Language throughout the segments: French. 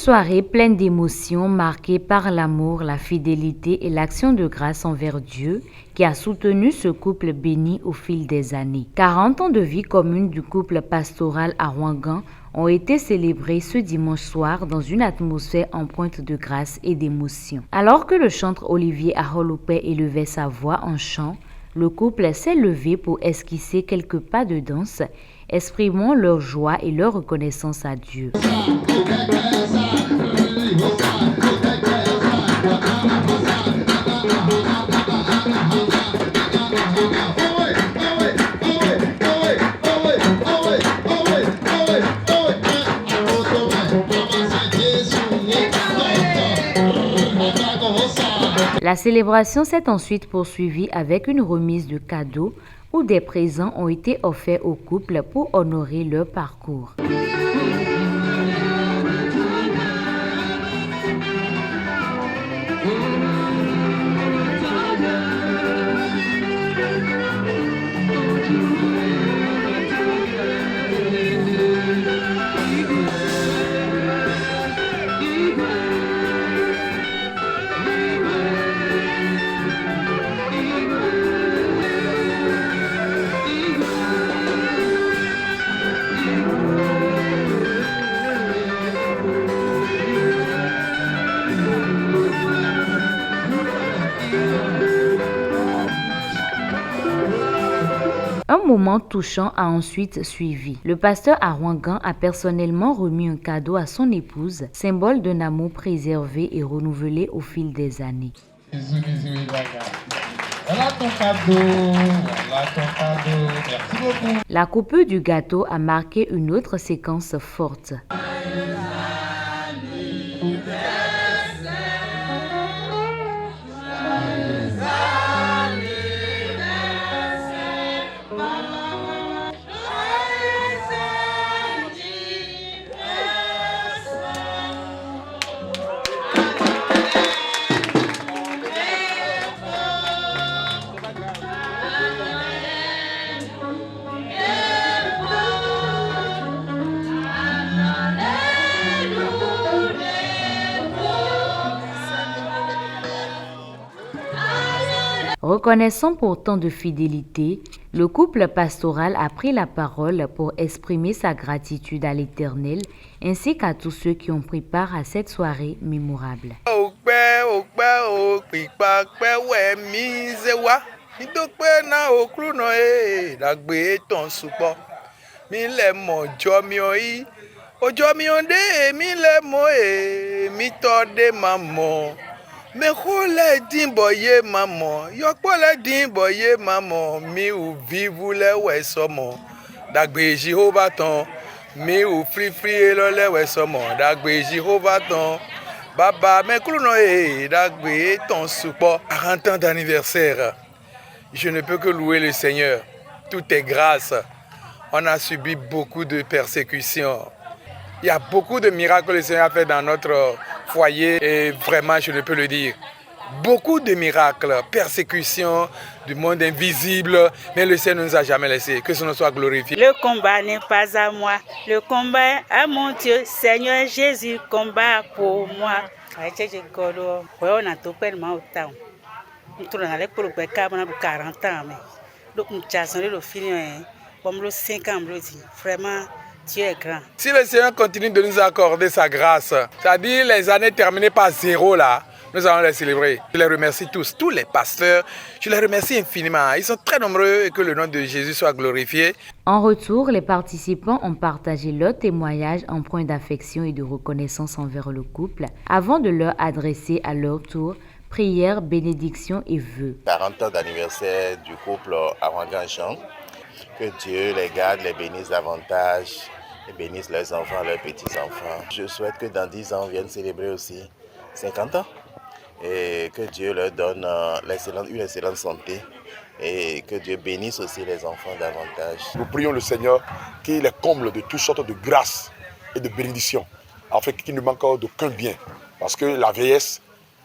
soirée pleine d'émotions marquée par l'amour, la fidélité et l'action de grâce envers Dieu qui a soutenu ce couple béni au fil des années. 40 ans de vie commune du couple pastoral à Ouangan ont été célébrés ce dimanche soir dans une atmosphère empreinte de grâce et d'émotion. Alors que le chanteur Olivier Aholopé élevait sa voix en chant, le couple s'est levé pour esquisser quelques pas de danse, exprimant leur joie et leur reconnaissance à Dieu. La célébration s'est ensuite poursuivie avec une remise de cadeaux où des présents ont été offerts au couple pour honorer leur parcours. Un moment touchant a ensuite suivi. Le pasteur à Ouangan a personnellement remis un cadeau à son épouse, symbole d'un amour préservé et renouvelé au fil des années. Voilà ton cadeau, voilà ton cadeau, merci beaucoup. La coupure du gâteau a marqué une autre séquence forte. Reconnaissant pour tant de fidélité, le couple pastoral a pris la parole pour exprimer sa gratitude à l'Éternel ainsi qu'à tous ceux qui ont pris part à cette soirée mémorable. Me khole dimboye maman, yokpole dimboye maman, mi ou vivule we somo, dagbe Jehovah ton, mi ou free le we somo, dagbe Jehovah ton, baba me kluno dagbe ton support. 40 ans d'anniversaire, je ne peux que louer le Seigneur, tout est grâce. On a subi beaucoup de persécutions. Il y a beaucoup de miracles que le Seigneur a fait dans notre foyer et vraiment, je ne peux le dire. Beaucoup de miracles, persécutions du monde invisible, mais le Seigneur ne nous a jamais laissés. Que son nom soit glorifié. Le combat n'est pas à moi, le combat est à mon Dieu. Seigneur Jésus, combat pour moi. Vraiment, Dieu est grand. Si le Seigneur continue de nous accorder sa grâce, c'est-à-dire les années terminées par 0 là, nous allons les célébrer. Je les remercie tous les pasteurs, je les remercie infiniment. Ils sont très nombreux et que le nom de Jésus soit glorifié. En retour, les participants ont partagé leur témoignage empreint d'affection et de reconnaissance envers le couple avant de leur adresser à leur tour prière, bénédiction et vœux. 40 ans d'anniversaire du couple à Ouangan. Que Dieu les garde, les bénisse davantage, et bénisse leurs enfants, leurs petits-enfants. Je souhaite que dans 10 ans, on vienne célébrer aussi 50 ans et que Dieu leur donne une excellente santé et que Dieu bénisse aussi les enfants davantage. Nous prions le Seigneur qu'il les comble de toutes sortes de grâces et de bénédictions, afin qu'il ne manque d'aucun bien. Parce que la vieillesse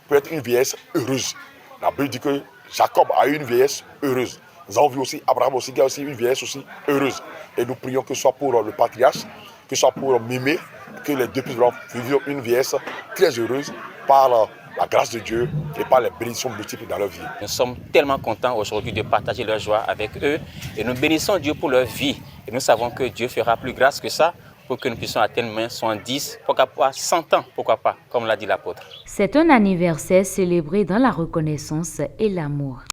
peut être une vieillesse heureuse. La Bible dit que Jacob a eu une vieillesse heureuse. Nous avons vu aussi Abraham aussi, qui a aussi une vieillesse aussi heureuse. Et nous prions que ce soit pour le patriarche, que ce soit pour Mémé, que que les deux puissent vivre une vieillesse très heureuse par la grâce de Dieu et par les bénédictions multiples dans leur vie. Nous sommes tellement contents aujourd'hui de partager leur joie avec eux et nous bénissons Dieu pour leur vie. Et nous savons que Dieu fera plus grâce que ça pour que nous puissions atteindre 70, pourquoi pas 100 ans, pourquoi pas, comme l'a dit l'apôtre. C'est un anniversaire célébré dans la reconnaissance et l'amour.